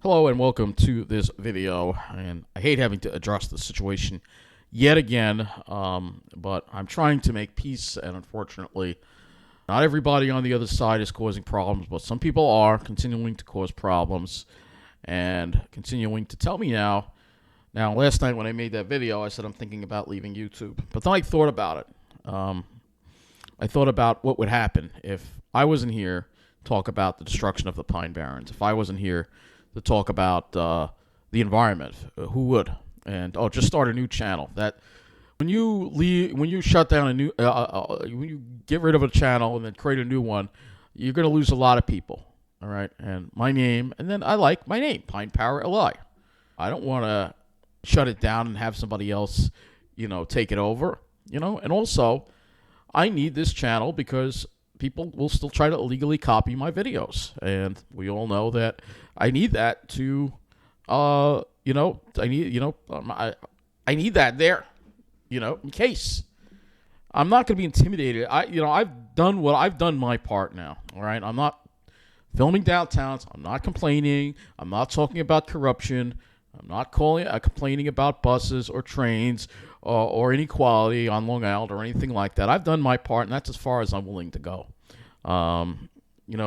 Hello and welcome to this video, and I hate having to address the situation yet again, but I'm trying to make peace, and unfortunately, not everybody on the other side is causing problems, but some people are continuing to cause problems and continuing to tell me now. Now, last night when I made that video, I said I'm thinking about leaving YouTube, but then I thought about it. I thought about what would happen if I wasn't here to talk about the destruction of the Pine Barrens, if I wasn't here to talk about the environment. Who would? And just start a new channel. That when you shut down a new, when you get rid of a channel and then create a new one, you're going to lose a lot of people. All right, and my name, and then I like my name, PinePowerLI. I don't want to shut it down and have somebody else, take it over. And also, I need this channel because people will still try to illegally copy my videos, and we all know that I need that to, I need that there, in case. I'm not going to be intimidated. I've done my part now. All right, I'm not filming downtowns. I'm not complaining. I'm not talking about corruption. I'm not complaining about buses or trains or inequality on Long Island or anything like that. I've done my part, and that's as far as I'm willing to go.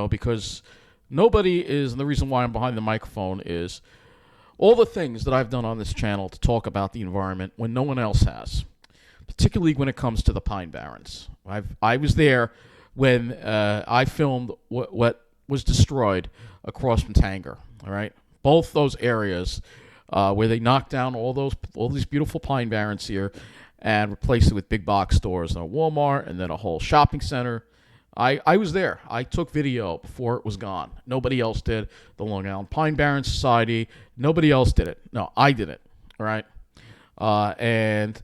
Because nobody is, and the reason why I'm behind the microphone is all the things that I've done on this channel to talk about the environment when no one else has, particularly when it comes to the Pine Barrens. I was there when I filmed what was destroyed across from Tanger. All right, both those areas where they knocked down all these beautiful Pine Barrens here and replaced it with big box stores and a Walmart and then a whole shopping center. I was there. I took video before it was gone. Nobody else did. The Long Island Pine Barrens Society, nobody else did it. No, I did it. All right. And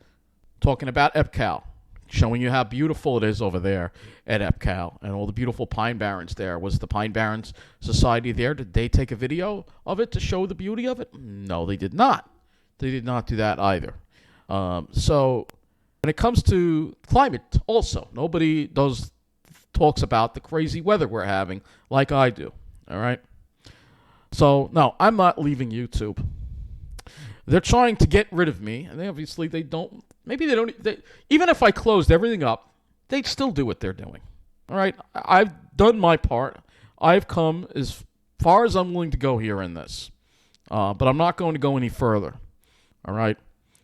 talking about EPCAL, showing you how beautiful it is over there at EPCAL and all the beautiful Pine Barrens there. Was the Pine Barrens Society there? Did they take a video of it to show the beauty of it? No, they did not. They did not do that either. So when it comes to climate also, nobody talks about the crazy weather we're having like I do. All right. So no, I'm not leaving YouTube. They're trying to get rid of me, and they don't. Maybe they don't. Even if I closed everything up, they'd still do what they're doing. All right. I've done my part. I've come as far as I'm willing to go here in this, but I'm not going to go any further. All right.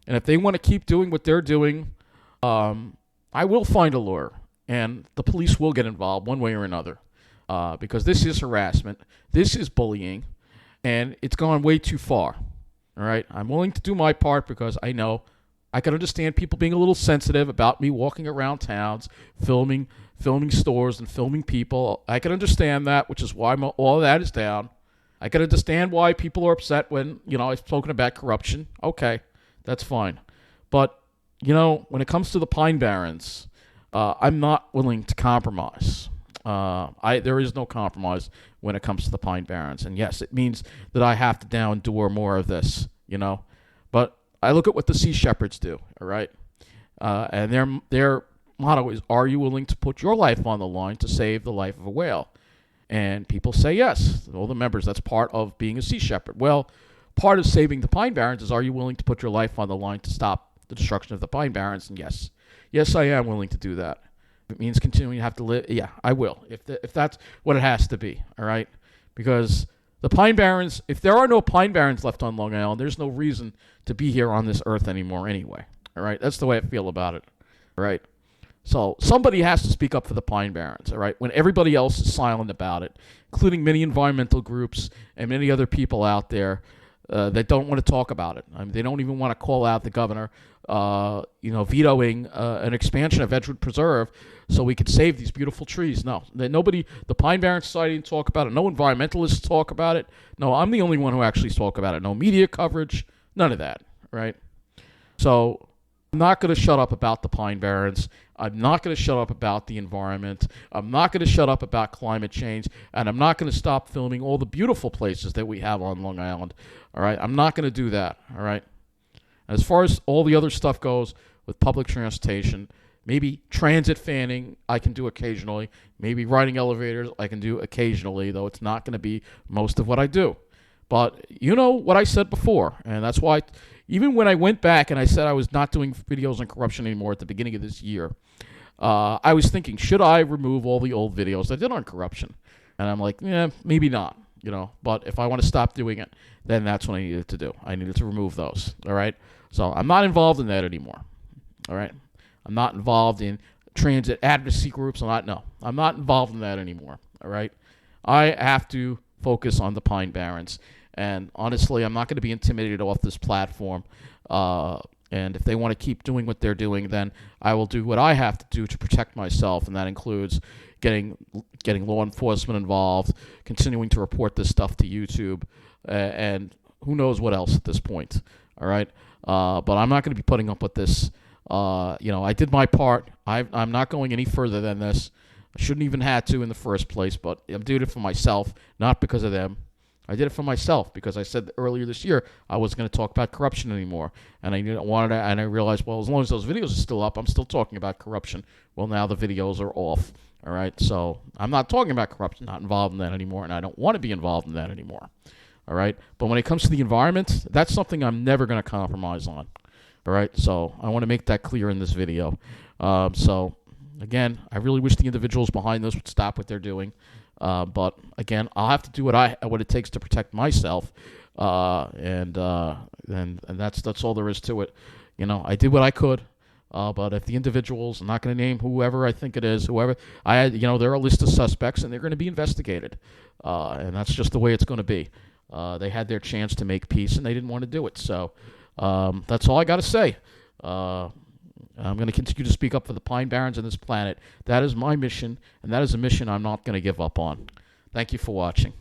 And if they want to keep doing what they're doing, I will find a lawyer. And the police will get involved one way or another because this is harassment. This is bullying, and it's gone way too far. All right? I'm willing to do my part because I know I can understand people being a little sensitive about me walking around towns, filming stores and filming people. I can understand that, which is why all of that is down. I can understand why people are upset when, I've spoken about corruption. Okay, that's fine. But, when it comes to the Pine Barrens, I'm not willing to compromise. There is no compromise when it comes to the Pine Barrens. And yes, it means that I have to now endure more of this, But I look at what the Sea Shepherds do, all right? And their motto is, are you willing to put your life on the line to save the life of a whale? And people say yes. All the members, that's part of being a Sea Shepherd. Well, part of saving the Pine Barrens is, are you willing to put your life on the line to stop the destruction of the Pine Barrens? And yes. Yes, I am willing to do that. If it means continuing to have to live, yeah, I will. If that's what it has to be, all right? Because the Pine Barrens, if there are no Pine Barrens left on Long Island, there's no reason to be here on this earth anymore anyway, all right? That's the way I feel about it, all right? So somebody has to speak up for the Pine Barrens, all right, when everybody else is silent about it, including many environmental groups and many other people out there that don't want to talk about it. I mean, they don't even want to call out the governor, vetoing an expansion of Edgewood Preserve so we could save these beautiful trees. No, nobody, the Pine Barrens Society didn't talk about it. No environmentalists talk about it. No, I'm the only one who actually talk about it. No media coverage, none of that, right? So I'm not going to shut up about the Pine Barrens. I'm not going to shut up about the environment. I'm not going to shut up about climate change. And I'm not going to stop filming all the beautiful places that we have on Long Island. All right? I'm not going to do that. All right? As far as all the other stuff goes with public transportation, maybe transit fanning I can do occasionally. Maybe riding elevators I can do occasionally, though it's not going to be most of what I do. But you know what I said before, and that's why even when I went back and I said I was not doing videos on corruption anymore at the beginning of this year, I was thinking, should I remove all the old videos I did on corruption? And I'm like, yeah, maybe not, But if I want to stop doing it, then that's what I needed to do. I needed to remove those, all right? So I'm not involved in that anymore, all right? I'm not involved in transit advocacy groups. I'm not involved in that anymore, all right? I have to focus on the Pine Barrens. And honestly, I'm not going to be intimidated off this platform. And if they want to keep doing what they're doing, then I will do what I have to do to protect myself, and that includes getting law enforcement involved, continuing to report this stuff to YouTube, and who knows what else at this point. All right, but I'm not going to be putting up with this. I did my part. I'm not going any further than this. I shouldn't even have to in the first place, but I'm doing it for myself, not because of them. I did it for myself because I said earlier this year I wasn't going to talk about corruption anymore, and I wanted to, and I realized, well, as long as those videos are still up, I'm still talking about corruption. Well, now the videos are off. All right, so I'm not talking about corruption, not involved in that anymore, and I don't want to be involved in that anymore. All right, but when it comes to the environment, that's something I'm never going to compromise on. All right, so I want to make that clear in this video. So again, I really wish the individuals behind this would stop what they're doing. But again, I'll have to do what it takes to protect myself, and that's all there is to it. I did what I could, but if the individuals, I'm not going to name whoever I think it is, whoever there are a list of suspects, and they're going to be investigated, and that's just the way it's going to be. They had their chance to make peace, and they didn't want to do it. So that's all I got to say. I'm going to continue to speak up for the Pine Barrens and this planet. That is my mission, and that is a mission I'm not going to give up on. Thank you for watching.